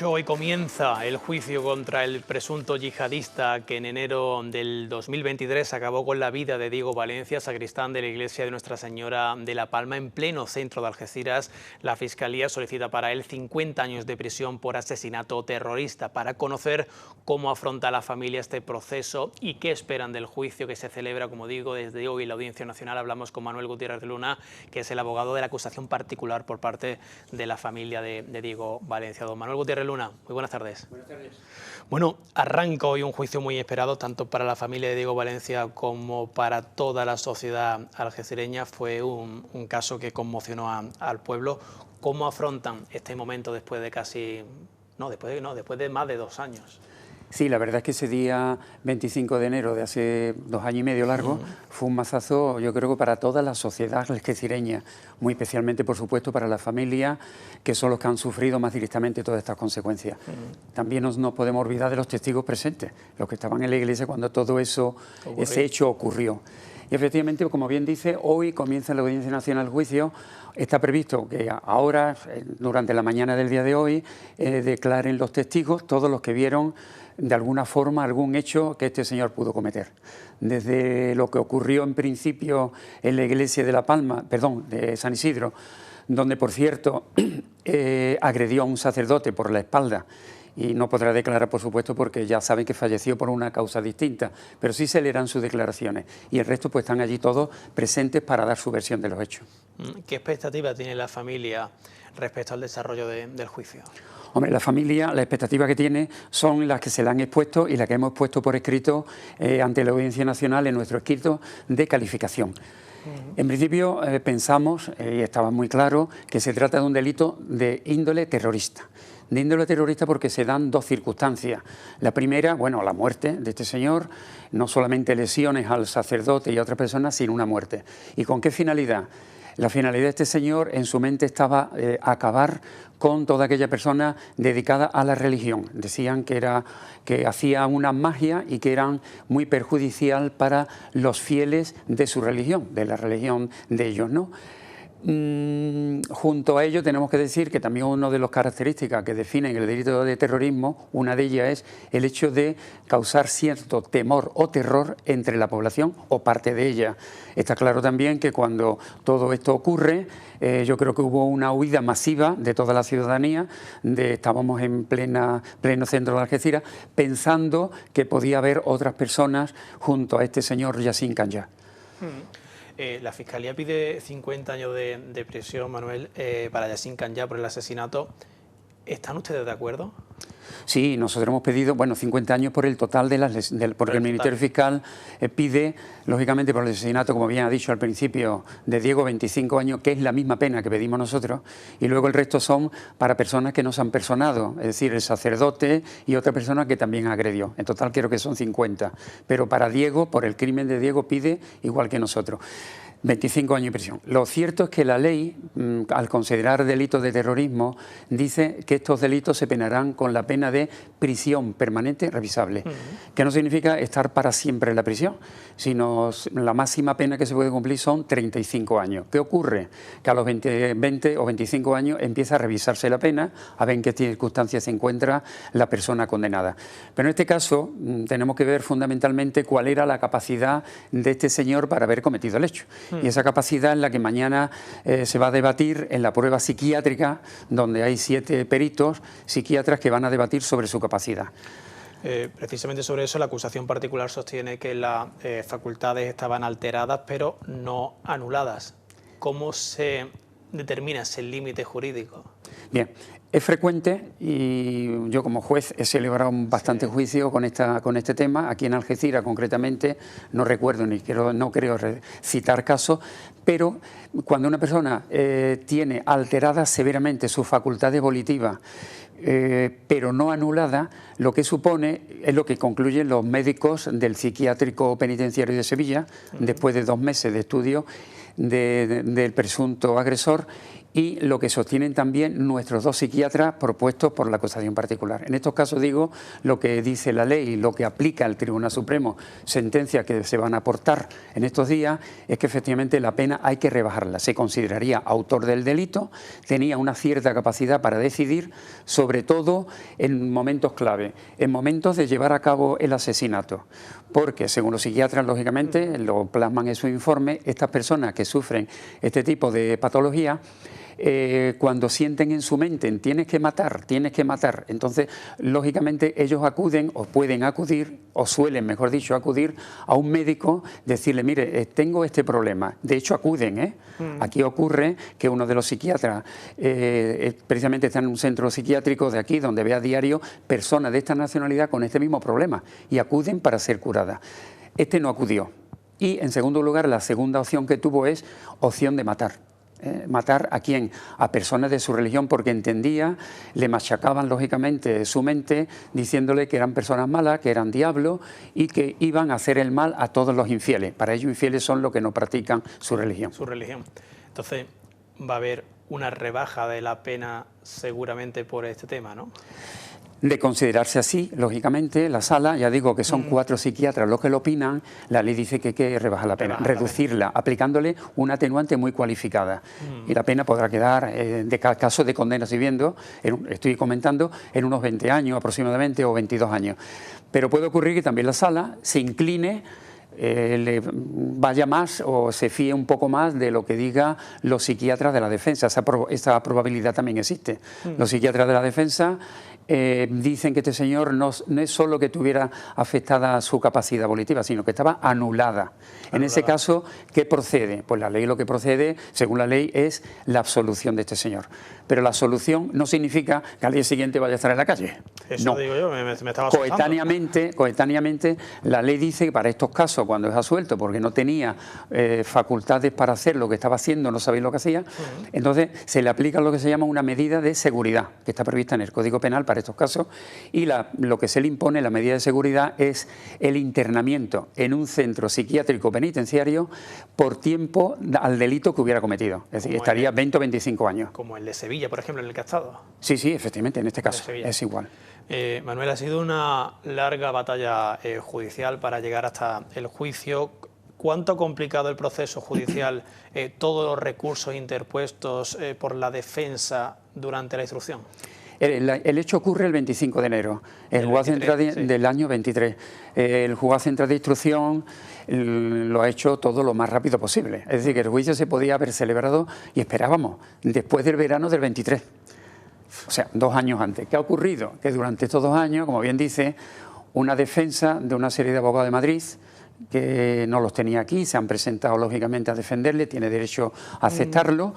Hoy comienza el juicio contra el presunto yihadista que en enero del 2023 acabó con la vida de Diego Valencia, sacristán de la iglesia de Nuestra Señora de la Palma, en pleno centro de Algeciras. La Fiscalía solicita para él 50 años de prisión por asesinato terrorista. Para conocer cómo afronta la familia este proceso y qué esperan del juicio que se celebra, como digo, desde hoy en la Audiencia Nacional, hablamos con Manuel Gutiérrez de Luna, que es el abogado de la acusación particular por parte de la familia de Diego Valencia. Don Manuel Gutiérrez Luna, muy buenas tardes. Buenas tardes. Bueno, arranca hoy un juicio muy esperado, tanto para la familia de Diego Valencia como para toda la sociedad algecireña. Fue un caso que conmocionó al pueblo. ¿Cómo afrontan este momento después de después de más de 2 años? Sí, la verdad es que ese día 25 de enero de hace 2 años y medio largo fue un mazazo, yo creo que para toda la sociedad algecireña, muy especialmente, por supuesto, para la familia, que son los que han sufrido más directamente todas estas consecuencias. También no podemos olvidar de los testigos presentes, los que estaban en la iglesia cuando todo ese hecho ocurrió. Y efectivamente, como bien dice, hoy comienza la Audiencia Nacional el juicio. Está previsto que ahora, durante la mañana del día de hoy, declaren los testigos, todos los que vieron de alguna forma algún hecho que este señor pudo cometer. Desde lo que ocurrió en principio en la iglesia de La Palma, de San Isidro, donde, por cierto, agredió a un sacerdote por la espalda, y no podrá declarar, por supuesto, porque ya saben que falleció por una causa distinta, pero sí se leerán sus declaraciones, y el resto pues están allí todos presentes para dar su versión de los hechos. ¿Qué expectativa tiene la familia respecto al desarrollo del juicio? Hombre, la familia, la expectativa que tiene son las que se le han expuesto y las que hemos puesto por escrito ante la Audiencia Nacional en nuestro escrito de calificación. En principio pensamos, y estaba muy claro, que se trata de un delito de índole terrorista. De índole terrorista porque se dan 2 circunstancias. La primera, bueno, la muerte de este señor, no solamente lesiones al sacerdote y a otras personas, sino una muerte. ¿Y con qué finalidad? La finalidad de este señor en su mente estaba acabar con toda aquella persona dedicada a la religión. Decían que hacía una magia y que eran muy perjudicial para los fieles de su religión, de la religión de ellos, ¿no? Junto a ello tenemos que decir que también una de las características que definen el delito de terrorismo, una de ellas es el hecho de causar cierto temor o terror entre la población o parte de ella. Está claro también que cuando todo esto ocurre, yo creo que hubo una huida masiva de toda la ciudadanía, estábamos en pleno centro de Algeciras, pensando que podía haber otras personas junto a este señor Yassin Khanjá. La Fiscalía pide 50 años de prisión, Manuel, para Yassin Khanjá por el asesinato. ¿Están ustedes de acuerdo? Sí, nosotros hemos pedido, 50 años por el total porque el Ministerio Fiscal pide, lógicamente, por el asesinato, como bien ha dicho al principio, de Diego, 25 años, que es la misma pena que pedimos nosotros, y luego el resto son para personas que no se han personado, es decir, el sacerdote y otra persona que también agredió. En total creo que son 50, pero para Diego, por el crimen de Diego, pide igual que nosotros. 25 años de prisión. Lo cierto es que la ley, al considerar delitos de terrorismo, dice que estos delitos se penarán con la pena de prisión permanente revisable, que no significa estar para siempre en la prisión, sino la máxima pena que se puede cumplir son 35 años. ¿Qué ocurre? Que a los 20 o 25 años empieza a revisarse la pena, a ver en qué circunstancias se encuentra la persona condenada. Pero en este caso tenemos que ver fundamentalmente cuál era la capacidad de este señor para haber cometido el hecho. Y esa capacidad es la que mañana se va a debatir en la prueba psiquiátrica, donde hay 7 peritos psiquiatras que van a debatir sobre su capacidad. Precisamente sobre eso, la acusación particular sostiene que las facultades estaban alteradas, pero no anuladas. ¿Cómo se determina ese límite jurídico? Bien, es frecuente y yo como juez he celebrado bastante juicio con este tema. Aquí en Algeciras concretamente no recuerdo no creo citar casos, pero cuando una persona tiene alteradas severamente sus facultades volitivas, pero no anulada, lo que supone es lo que concluyen los médicos del psiquiátrico penitenciario de Sevilla, después de 2 meses de estudio del presunto agresor, y lo que sostienen también nuestros dos psiquiatras propuestos por la acusación particular. En estos casos digo lo que dice la ley y lo que aplica el Tribunal Supremo, sentencias que se van a aportar en estos días, es que efectivamente la pena hay que rebajarla. Se consideraría autor del delito, tenía una cierta capacidad para decidir, sobre todo en momentos clave, en momentos de llevar a cabo el asesinato, porque según los psiquiatras, lógicamente, lo plasman en su informe, estas personas que sufren este tipo de patología, cuando sienten en su mente tienes que matar, entonces lógicamente ellos acuden o pueden acudir o suelen, mejor dicho, acudir a un médico, decirle, mire, tengo este problema. De hecho acuden, Aquí ocurre que uno de los psiquiatras precisamente está en un centro psiquiátrico de aquí donde ve a diario personas de esta nacionalidad con este mismo problema y acuden para ser curadas. Este no acudió y en segundo lugar la segunda opción que tuvo es opción de matar. ¿Matar a quién? A personas de su religión, porque entendía, le machacaban lógicamente su mente diciéndole que eran personas malas, que eran diablos y que iban a hacer el mal a todos los infieles. Para ellos infieles son los que no practican su religión. Su religión. Entonces va a haber una rebaja de la pena seguramente por este tema, ¿no? De considerarse así, lógicamente, la sala, ya digo que son 4 psiquiatras los que lo opinan, la ley dice que hay que rebajar la pena, reducirla, aplicándole una atenuante muy cualificada. Y la pena podrá quedar, de caso de condena, si viendo, estoy comentando, en unos 20 años aproximadamente o 22 años. Pero puede ocurrir que también la sala se incline, le vaya más o se fíe un poco más de lo que diga los psiquiatras de la defensa. Esa probabilidad también existe. Los psiquiatras de la defensa dicen que este señor no es solo que tuviera afectada su capacidad volitiva, sino que estaba anulada. En ese caso, ¿qué procede? Pues la ley lo que procede, según la ley, es la absolución de este señor. Pero la absolución no significa que al día siguiente vaya a estar en la calle. Eso no. Digo yo, me estaba Coetáneamente, la ley dice que para estos casos, cuando es absuelto, porque no tenía facultades para hacer lo que estaba haciendo, no sabía lo que hacía, entonces se le aplica lo que se llama una medida de seguridad, que está prevista en el Código Penal para estos casos, y lo que se le impone, la medida de seguridad, es el internamiento en un centro psiquiátrico penitenciario por tiempo al delito que hubiera cometido. Es decir, estaría 20 o 25 años. Como el de Sevilla, por ejemplo, en el que ha estado. Sí, efectivamente, en este caso es igual. Manuel, ha sido una larga batalla judicial para llegar hasta el juicio. ¿Cuánto ha complicado el proceso judicial, todos los recursos interpuestos por la defensa durante la instrucción? El hecho ocurre el 25 de enero, el juzgado central del año 23. El juzgado central de instrucción lo ha hecho todo lo más rápido posible. Es decir, que el juicio se podía haber celebrado, y esperábamos, después del verano del 23. O sea, 2 años antes. ¿Qué ha ocurrido? Que durante estos 2 años, como bien dice, una defensa de una serie de abogados de Madrid, que no los tenía aquí, se han presentado lógicamente a defenderle, tiene derecho a aceptarlo.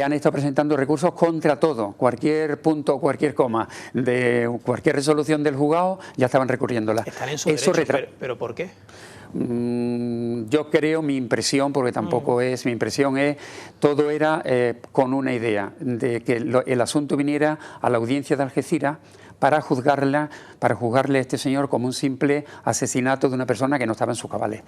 Han estado presentando recursos contra todo, cualquier punto, cualquier coma de cualquier resolución del juzgado, ya estaban recurriéndola. Están en su derecho, ¿pero por qué? Yo creo, mi impresión, porque tampoco es, mi impresión es, todo era con una idea, de que el asunto viniera a la audiencia de Algeciras para juzgarle a este señor como un simple asesinato de una persona que no estaba en sus cabales.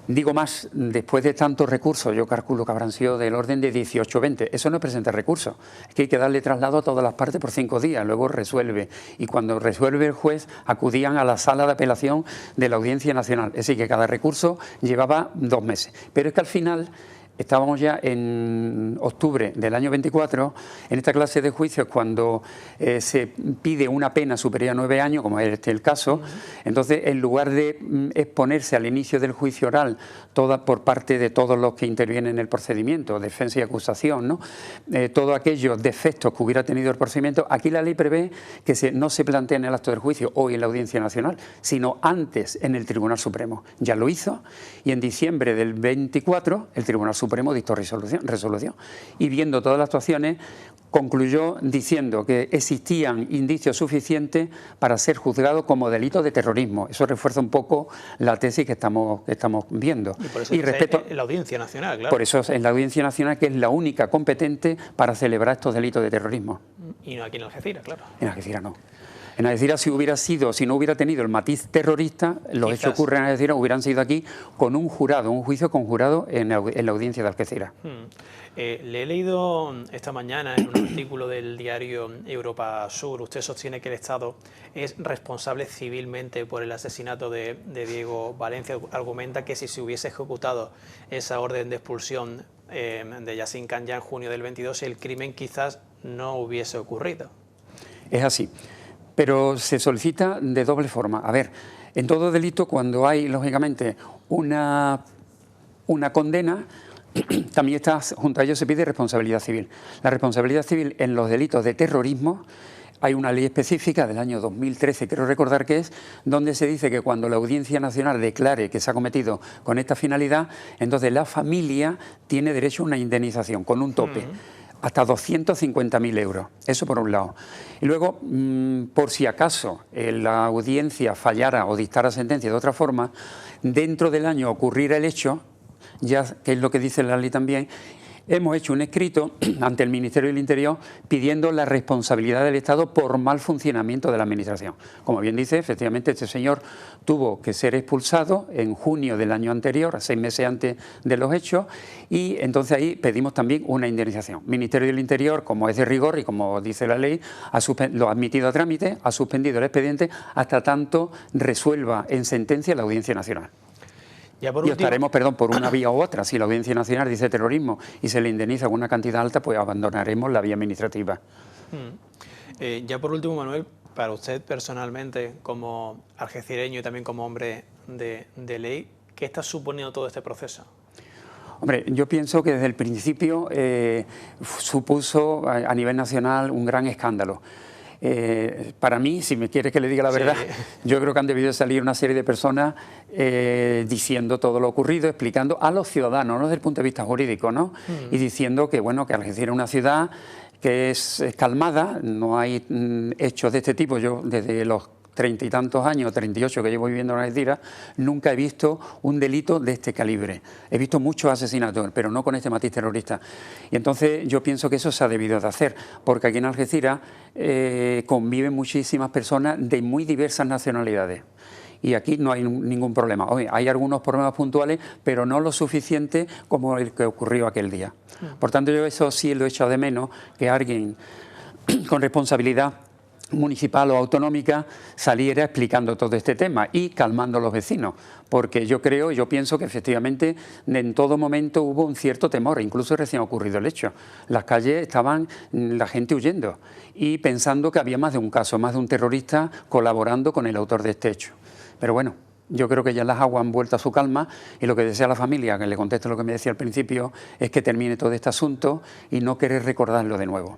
Digo más, después de tantos recursos, yo calculo que habrán sido del orden de 18 o 20. Eso no es presentar recursos, es que hay que darle traslado a todas las partes por 5 días, luego resuelve. Y cuando resuelve el juez, acudían a la sala de apelación de la Audiencia Nacional. Es decir, que cada recurso llevaba 2 meses. Pero es que al final estábamos ya en octubre del año 24, en esta clase de juicios cuando se pide una pena superior a 9 años, como es el caso, entonces en lugar de exponerse al inicio del juicio oral por parte de todos los que intervienen en el procedimiento, defensa y acusación, ¿no? Todos aquellos defectos que hubiera tenido el procedimiento, aquí la ley prevé que no se plantea en el acto del juicio o en la Audiencia Nacional, sino antes en el Tribunal Supremo. Ya lo hizo y en diciembre del 24 el Tribunal Supremo dictó resolución y viendo todas las actuaciones concluyó diciendo que existían indicios suficientes para ser juzgado como delito de terrorismo. Eso refuerza un poco la tesis que estamos viendo. Y por eso respecto en la Audiencia Nacional, claro. Por eso es en la Audiencia Nacional, que es la única competente para celebrar estos delitos de terrorismo. Y no aquí en Algeciras, claro. En Algeciras no. En Algeciras, si no hubiera tenido el matiz terrorista, los hechos ocurren en Algeciras hubieran sido aquí con un jurado, un juicio con jurado en la audiencia de Algeciras. Le he leído esta mañana en un artículo del diario Europa Sur, usted sostiene que el Estado es responsable civilmente por el asesinato de Diego Valencia. Argumenta que si se hubiese ejecutado esa orden de expulsión de Yacine Canya en junio del 22, el crimen quizás no hubiese ocurrido. Es así, pero se solicita de doble forma. A ver, en todo delito, cuando hay, lógicamente, una condena, también está, junto a ello se pide responsabilidad civil. La responsabilidad civil en los delitos de terrorismo, hay una ley específica del año 2013, creo recordar que es, donde se dice que cuando la Audiencia Nacional declare que se ha cometido con esta finalidad, entonces la familia tiene derecho a una indemnización con un tope. Hasta 250.000 euros, eso por un lado. Y luego, por si acaso la audiencia fallara o dictara sentencia de otra forma, dentro del año ocurriera el hecho, ya que es lo que dice la ley también, hemos hecho un escrito ante el Ministerio del Interior pidiendo la responsabilidad del Estado por mal funcionamiento de la Administración. Como bien dice, efectivamente este señor tuvo que ser expulsado en junio del año anterior, 6 meses antes de los hechos, y entonces ahí pedimos también una indemnización. Ministerio del Interior, como es de rigor y como dice la ley, lo ha admitido a trámite, ha suspendido el expediente hasta tanto resuelva en sentencia la Audiencia Nacional. Y optaremos, por una vía u otra. Si la Audiencia Nacional dice terrorismo y se le indemniza con una cantidad alta, pues abandonaremos la vía administrativa. Ya por último, Manuel, para usted personalmente, como algecireño y también como hombre de ley, ¿qué está suponiendo todo este proceso? Hombre, yo pienso que desde el principio supuso a nivel nacional un gran escándalo. Para mí, si me quiere que le diga la verdad, yo creo que han debido salir una serie de personas diciendo todo lo ocurrido, explicando a los ciudadanos, no desde el punto de vista jurídico, ¿no? Y diciendo que, bueno, que Algeciras es una ciudad que es calmada, no hay hechos de este tipo. Yo desde los 30 y tantos años, 38 que llevo viviendo en Algeciras, nunca he visto un delito de este calibre. He visto muchos asesinatos, pero no con este matiz terrorista. Y entonces yo pienso que eso se ha debido de hacer, porque aquí en Algeciras conviven muchísimas personas de muy diversas nacionalidades. Y aquí no hay ningún problema. Oye, hay algunos problemas puntuales, pero no lo suficiente como el que ocurrió aquel día. Por tanto, yo eso sí lo he echado de menos, que alguien con responsabilidad municipal o autonómica saliera explicando todo este tema y calmando a los vecinos, porque yo pienso que efectivamente en todo momento hubo un cierto temor, incluso recién ocurrido el hecho. Las calles estaban la gente huyendo y pensando que había más de un caso, más de un terrorista colaborando con el autor de este hecho. Pero bueno, yo creo que ya las aguas han vuelto a su calma y lo que desea la familia, que le contesto lo que me decía al principio, es que termine todo este asunto y no querer recordarlo de nuevo.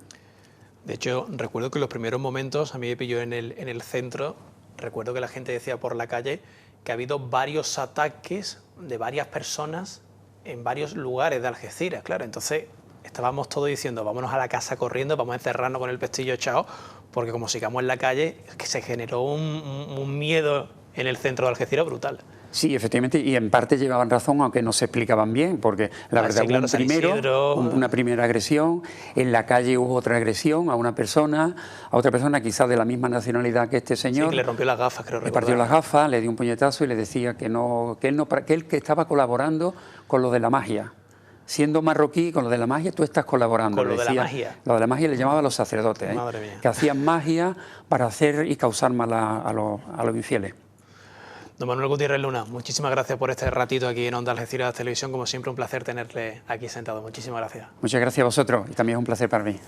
De hecho, recuerdo que en los primeros momentos, a mí me pilló en el centro, recuerdo que la gente decía por la calle que ha habido varios ataques de varias personas en varios lugares de Algeciras, claro. Entonces estábamos todos diciendo, vámonos a la casa corriendo, vamos a encerrarnos con el pestillo echado, porque como sigamos en la calle, es que se generó un miedo en el centro de Algeciras brutal. Sí, efectivamente, y en parte llevaban razón, aunque no se explicaban bien, porque la verdad hubo una primera agresión, en la calle hubo otra agresión a otra persona quizás de la misma nacionalidad que este señor. Sí, que le rompió las gafas, creo recordar. Le partió las gafas, le dio un puñetazo y le decía que él estaba colaborando con lo de la magia. Siendo marroquí, con lo de la magia, tú estás colaborando. Con lo de la magia. Lo de la magia le llamaba a los sacerdotes, Madre mía. Que hacían magia para hacer y causar mal a los infieles. Don Manuel Gutiérrez Luna, muchísimas gracias por este ratito aquí en Onda Algeciras Televisión. Como siempre, un placer tenerle aquí sentado. Muchísimas gracias. Muchas gracias a vosotros y también es un placer para mí.